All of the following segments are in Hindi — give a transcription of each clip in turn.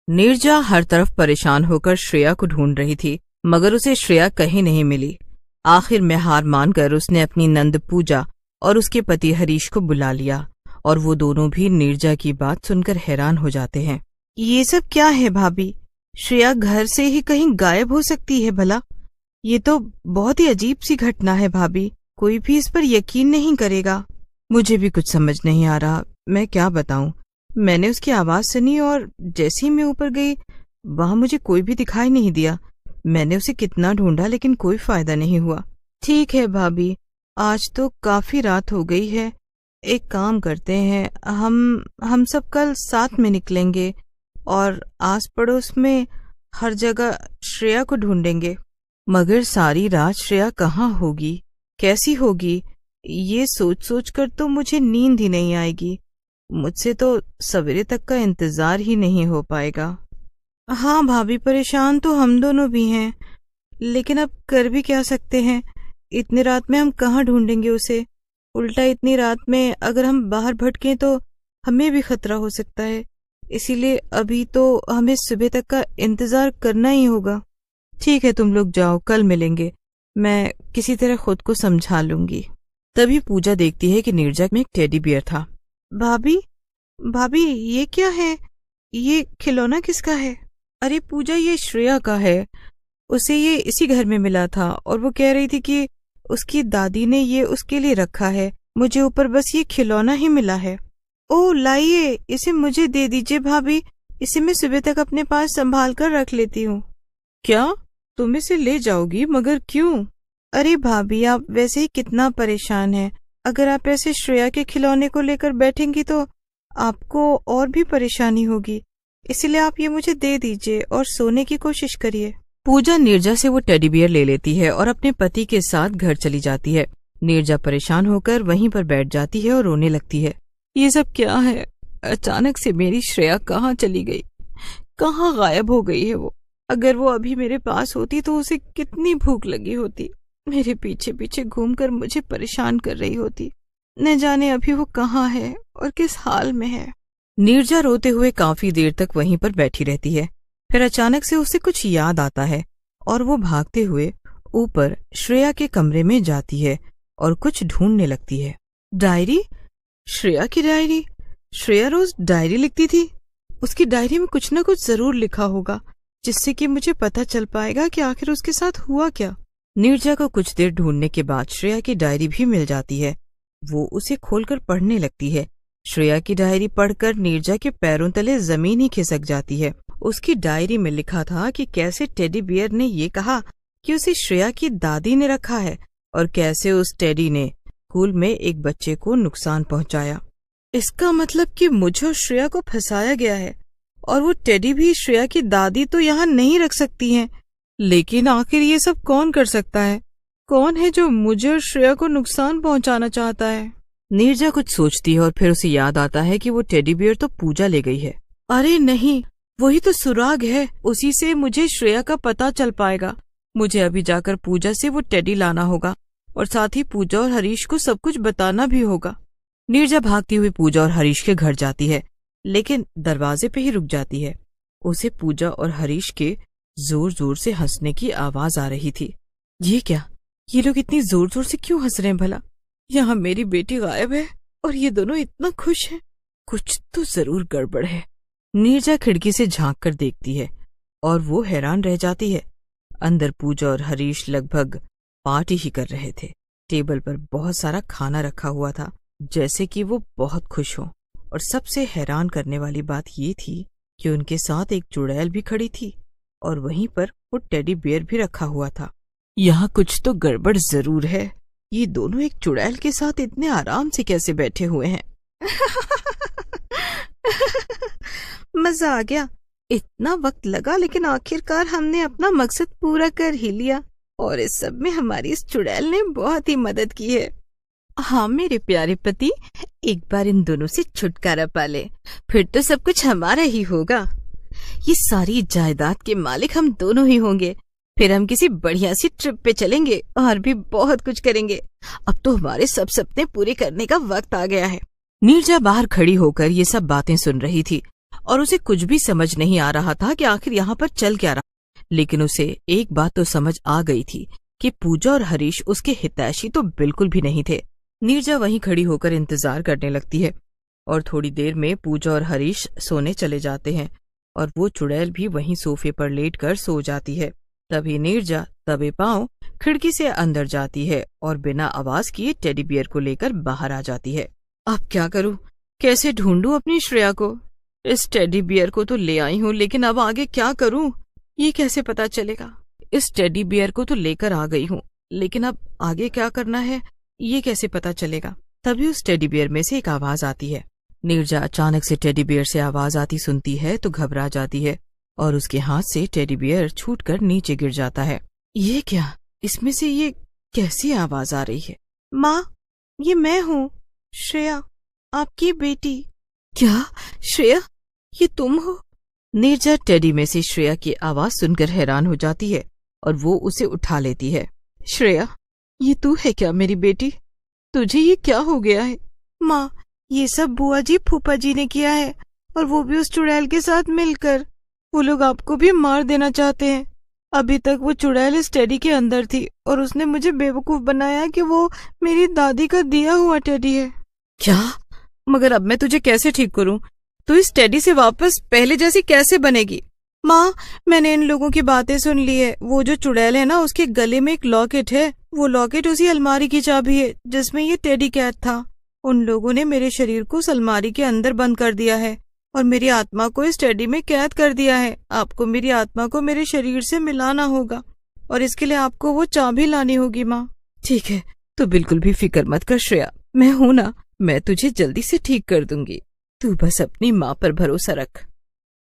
नीरजा हर तरफ परेशान होकर श्रेया को ढूंढ रही थी, मगर उसे श्रेया कहीं नहीं मिली। आखिर में हार मानकर उसने अपनी नंद पूजा और उसके पति हरीश को बुला लिया और वो दोनों भी नीरजा की बात सुनकर हैरान हो जाते हैं। ये सब क्या है भाभी? श्रेया घर से ही कहीं गायब हो सकती है भला? ये तो बहुत ही अजीब सी घटना है भाभी, कोई भी इस पर यकीन नहीं करेगा। मुझे भी कुछ समझ नहीं आ रहा, मैं क्या बताऊं। मैंने उसकी आवाज सुनी और जैसे ही मैं ऊपर गई वहां मुझे कोई भी दिखाई नहीं दिया। मैंने उसे कितना ढूंढा लेकिन कोई फायदा नहीं हुआ। ठीक है भाभी, आज तो काफी रात हो गई है, एक काम करते हैं, हम सब कल साथ में निकलेंगे और आस पड़ोस में हर जगह श्रेया को ढूंढेंगे। मगर सारी रात श्रेया कहाँ होगी, कैसी होगी, ये सोच सोच कर तो मुझे नींद ही नहीं आएगी। मुझसे तो सवेरे तक का इंतजार ही नहीं हो पाएगा। हाँ भाभी, परेशान तो हम दोनों भी हैं, लेकिन अब कर भी क्या सकते हैं। इतनी रात में हम कहाँ ढूंढेंगे उसे? उल्टा इतनी रात में अगर हम बाहर भटकें तो हमें भी खतरा हो सकता है। इसीलिए अभी तो हमें सुबह तक का इंतजार करना ही होगा। ठीक है, तुम लोग जाओ, कल मिलेंगे। मैं किसी तरह खुद को समझा लूंगी। तभी पूजा देखती है कि नीरजा में एक टेडी बियर था। भाभी ये क्या है? ये खिलौना किसका है? अरे पूजा, ये श्रेया का है। उसे ये इसी घर में मिला था और वो कह रही थी कि उसकी दादी ने ये उसके लिए रखा है। मुझे ऊपर बस ये खिलौना ही मिला है। ओ लाइए, इसे मुझे दे दीजिए भाभी, इसे मैं सुबह तक अपने पास संभाल कर रख लेती हूँ। क्या तुम इसे ले जाओगी? मगर क्यों? अरे भाभी, आप वैसे ही कितना परेशान हैं। अगर आप ऐसे श्रेया के खिलौने को लेकर बैठेंगी तो आपको और भी परेशानी होगी, इसलिए आप ये मुझे दे दीजिए और सोने की कोशिश करिए। पूजा नीरजा से वो टेडी बियर ले लेती है और अपने पति के साथ घर चली जाती है। नीरजा परेशान होकर वहीं पर बैठ जाती है और रोने लगती है। ये सब क्या है? अचानक से मेरी श्रेया कहाँ चली गई, कहाँ गायब हो गई है वो? अगर वो अभी मेरे पास होती तो उसे कितनी भूख लगी होती, मेरे पीछे पीछे घूमकर मुझे परेशान कर रही होती। न जाने अभी वो कहाँ है और किस हाल में है। नीरजा रोते हुए काफी देर तक वहीं पर बैठी रहती है। फिर अचानक से उसे कुछ याद आता है और वो भागते हुए ऊपर श्रेया के कमरे में जाती है और कुछ ढूंढने लगती है। डायरी, श्रेया की डायरी। श्रेया रोज डायरी लिखती थी। उसकी डायरी में कुछ न कुछ जरूर लिखा होगा जिससे कि मुझे पता चल पाएगा कि आखिर उसके साथ हुआ क्या। नीरजा को कुछ देर ढूंढने के बाद श्रेया की डायरी भी मिल जाती है। वो उसे खोलकर पढ़ने लगती है। श्रेया की डायरी पढ़कर नीरजा के पैरों तले जमीन ही खिसक जाती है। उसकी डायरी में लिखा था कि कैसे टेडी बियर ने ये कहा कि उसे श्रेया की दादी ने रखा है और कैसे उस टेडी ने स्कूल में एक बच्चे को नुकसान पहुंचाया। इसका मतलब कि मुझे और श्रेया को फंसाया गया है और वो टेडी भी श्रेया की दादी तो यहाँ नहीं रख सकती हैं। लेकिन आखिर ये सब कौन कर सकता है? कौन है जो मुझे और श्रेया को नुकसान पहुंचाना चाहता है? नीरजा कुछ सोचती है और फिर उसे याद आता है कि वो टेडी बियर तो पूजा ले गई है। अरे नहीं, वही तो सुराग है, उसी से मुझे श्रेया का पता चल पाएगा। मुझे अभी जाकर पूजा से वो टेडी लाना होगा और साथ ही पूजा और हरीश को सब कुछ बताना भी होगा। नीरजा भागती हुई पूजा और हरीश के घर जाती है, लेकिन दरवाजे पे ही रुक जाती है। उसे पूजा और हरीश के जोर जोर से हंसने की आवाज आ रही थी। ये क्या? ये लोग इतनी जोर जोर से क्यों हंस रहे हैं भला? यहाँ मेरी बेटी गायब है और ये दोनों इतना खुश हैं। कुछ तो जरूर गड़बड़ है। नीरजा खिड़की से झांक कर देखती है और वो हैरान रह जाती है। अंदर पूजा और हरीश लगभग पार्टी ही कर रहे थे। टेबल पर बहुत सारा खाना रखा हुआ था, जैसे कि वो बहुत खुश हों। और सबसे हैरान करने वाली बात ये थी कि उनके साथ एक चुड़ैल भी खड़ी थी और वहीं पर वो टेडी बियर भी रखा हुआ था। यहाँ कुछ तो गड़बड़ जरूर है। ये दोनों एक चुड़ैल के साथ इतने आराम से कैसे बैठे हुए हैं? मजा आ गया। इतना वक्त लगा लेकिन आखिरकार हमने अपना मकसद पूरा कर ही लिया और इस सब में हमारी इस चुड़ैल ने बहुत ही मदद की है। हाँ मेरे प्यारे पति, एक बार इन दोनों से छुटकारा पा ले, फिर तो सब कुछ हमारा ही होगा। ये सारी जायदाद के मालिक हम दोनों ही होंगे। फिर हम किसी बढ़िया सी ट्रिप पे चलेंगे और भी बहुत कुछ करेंगे। अब तो हमारे सब सपने पूरे करने का वक्त आ गया है। नीरजा बाहर खड़ी होकर ये सब बातें सुन रही थी और उसे कुछ भी समझ नहीं आ रहा था कि आखिर यहाँ पर चल क्या रहा। लेकिन उसे एक बात तो समझ आ गई थी कि पूजा और हरीश उसके हितैषी तो बिल्कुल भी नहीं थे। नीरजा वहीं खड़ी होकर इंतजार करने लगती है और थोड़ी देर में पूजा और हरीश सोने चले जाते हैं और वो चुड़ैल भी वहीं सोफे पर लेटकर सो जाती है। तभी नीरजा दबे पांव खिड़की से अंदर जाती है और बिना आवाज किए टेडी बियर को लेकर बाहर आ जाती है। अब क्या करूं, कैसे ढूंढूं अपनी श्रेया को? इस टेडी बियर को तो ले आई हूं, लेकिन अब आगे क्या करूं ये कैसे पता चलेगा? इस टेडी बियर को तो लेकर आ गई हूं, लेकिन अब आगे क्या करना है ये कैसे पता चलेगा? तभी उस टेडी बियर में से एक आवाज आती है। नीरजा अचानक से टेडी बियर से आवाज आती सुनती है तो घबरा जाती है और उसके हाथ से टेडी बियर छूटकर नीचे गिर जाता है। ये क्या, इसमें से ये कैसी आवाज आ रही है? माँ, ये मैं हूँ, श्रेया, आपकी बेटी। क्या श्रेया, ये तुम हो? नीरजा टेडी में से श्रेया की आवाज सुनकर हैरान हो जाती है और वो उसे उठा लेती है। श्रेया, ये तू है क्या मेरी बेटी? तुझे ये क्या हो गया है? माँ, ये सब बुआ जी फूफा जी ने किया है, और वो भी उस चुड़ैल के साथ मिलकर। वो लोग आपको भी मार देना चाहते हैं। अभी तक वो चुड़ैल इस टेडी के अंदर थी और उसने मुझे बेवकूफ बनाया कि वो मेरी दादी का दिया हुआ टेडी है। क्या? मगर अब मैं तुझे कैसे ठीक करूं? तू इस टेडी से वापस पहले जैसी कैसे बनेगी? माँ, मैंने इन लोगों की बातें सुन ली है। वो जो चुड़ैल है ना, उसके गले में एक लॉकेट है। वो लॉकेट उसी अलमारी की चाबी है जिसमें ये टेडी कैद था। उन लोगों ने मेरे शरीर को उस अलमारी के अंदर बंद कर दिया है और मेरी आत्मा को इस टेडी में कैद कर दिया है। आपको मेरी आत्मा को मेरे शरीर से मिलाना होगा और इसके लिए आपको वो चाबी लानी होगी। माँ, ठीक है, तू बिल्कुल भी फिक्र मत कर श्रेया, मैं हूं ना, मैं तुझे जल्दी से ठीक कर दूंगी। तू बस अपनी माँ पर भरोसा रख।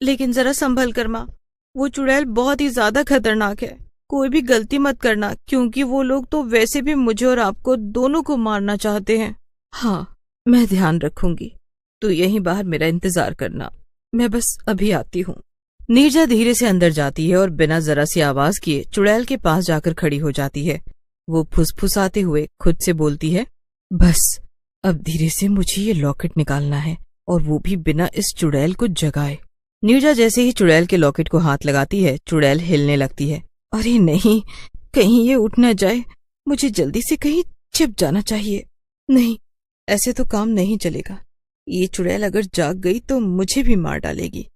लेकिन जरा संभल कर माँ, वो चुड़ैल बहुत ही ज्यादा खतरनाक है। कोई भी गलती मत करना, क्योंकि वो लोग तो वैसे भी मुझे और आपको दोनों को मारना चाहते हैं। हाँ, मैं ध्यान रखूंगी। तू यहीं बाहर मेरा इंतजार करना, मैं बस अभी आती हूँ। नीरजा धीरे से अंदर जाती है और बिना जरा सी आवाज किए चुड़ैल के पास जाकर खड़ी हो जाती है। वो फुसफुसाते हुए खुद से बोलती है, बस अब धीरे से मुझे ये लॉकेट निकालना है, और वो भी बिना इस चुड़ैल को जगाए। नीरजा जैसे ही चुड़ैल के लॉकेट को हाथ लगाती है, चुड़ैल हिलने लगती है। अरे नहीं, कहीं ये उठ न जाए, मुझे जल्दी से कहीं छिप जाना चाहिए। नहीं, ऐसे तो काम नहीं चलेगा। ये चुड़ैल अगर जाग गई तो मुझे भी मार डालेगी,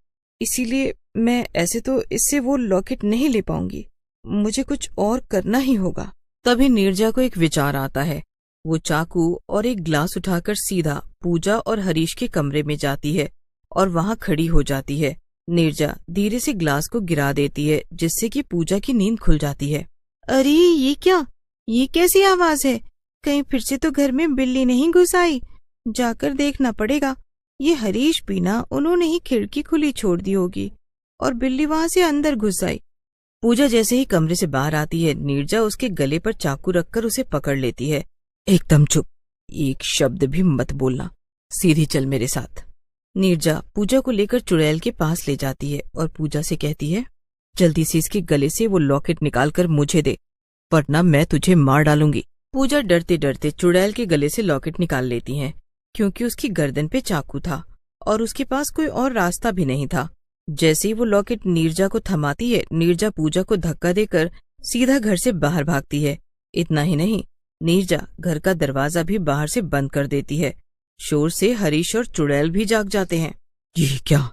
इसीलिए मैं ऐसे तो इससे वो लॉकेट नहीं ले पाऊंगी। मुझे कुछ और करना ही होगा। तभी नीरजा को एक विचार आता है। वो चाकू और एक ग्लास उठाकर सीधा पूजा और हरीश के कमरे में जाती है और वहां खड़ी हो जाती है। नीरजा धीरे से ग्लास को गिरा देती है, जिससे कि पूजा की नींद खुल जाती है। अरे ये क्या, ये कैसी आवाज है? कहीं फिर से तो घर में बिल्ली नहीं घुस आई? जाकर देखना पड़ेगा। ये हरीश भी ना, उन्होंने ही खिड़की खुली छोड़ दी होगी और बिल्ली वहां से अंदर घुस आई। पूजा जैसे ही कमरे से बाहर आती है, नीरजा उसके गले पर चाकू रखकर उसे पकड़ लेती है। एकदम चुप, एक शब्द भी मत बोलना, सीधी चल मेरे साथ। नीरजा पूजा को लेकर चुड़ैल के पास ले जाती है और पूजा से कहती है, जल्दी से इसके गले से वो लॉकेट निकालकर मुझे दे, वरना मैं तुझे मार डालूंगी। पूजा डरते डरते चुड़ैल के गले से लॉकेट निकाल लेती है, क्योंकि उसकी गर्दन पे चाकू था और उसके पास कोई और रास्ता भी नहीं था। जैसे ही वो लॉकेट नीरजा को थमाती है, नीरजा पूजा को धक्का देकर सीधा घर से बाहर भागती है। इतना ही नहीं, नीरजा घर का दरवाजा भी बाहर से बंद कर देती है। शोर से हरीश और चुड़ैल भी जाग जाते हैं। ये क्या,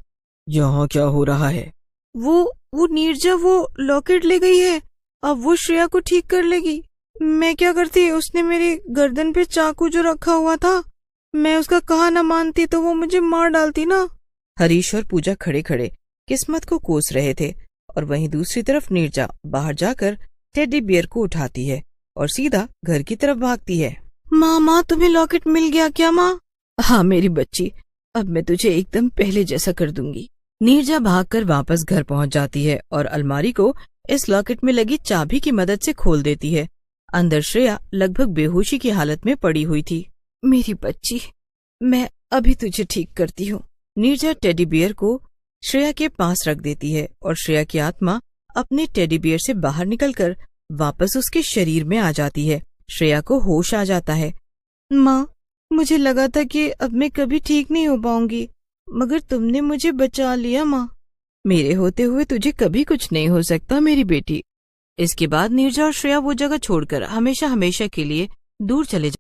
यहाँ क्या हो रहा है? वो नीरजा वो लॉकेट ले गई है। अब वो श्रेया को ठीक कर लेगी। मैं क्या करती, उसने मेरी गर्दन पे चाकू जो रखा हुआ था, मैं उसका कहा न मानती तो वो मुझे मार डालती ना। हरीश और पूजा खड़े खड़े किस्मत को कोस रहे थे और वहीं दूसरी तरफ नीरजा बाहर जाकर टेडी बियर को उठाती है और सीधा घर की तरफ भागती है। माँ, तुम्हें लॉकेट मिल गया क्या माँ? हाँ मेरी बच्ची, अब मैं तुझे एकदम पहले जैसा कर दूंगी। नीरजा भागकर वापस घर पहुंच जाती है और अलमारी को इस लॉकेट में लगी चाबी की मदद से खोल देती है। अंदर श्रेया लगभग बेहोशी की हालत में पड़ी हुई थी। मेरी बच्ची, मैं अभी तुझे ठीक करती हूँ। नीरजा टेडी बियर को श्रेया के पास रख देती है और श्रेया की आत्मा अपने टेडी बियर से बाहर निकलकर वापस उसके शरीर में आ जाती है। श्रेया को होश आ जाता है। माँ, मुझे लगा था कि अब मैं कभी ठीक नहीं हो पाऊंगी, मगर तुमने मुझे बचा लिया माँ। मेरे होते हुए तुझे कभी कुछ नहीं हो सकता मेरी बेटी। इसके बाद नीरजा और श्रेया वो जगह छोड़कर हमेशा हमेशा के लिए दूर चले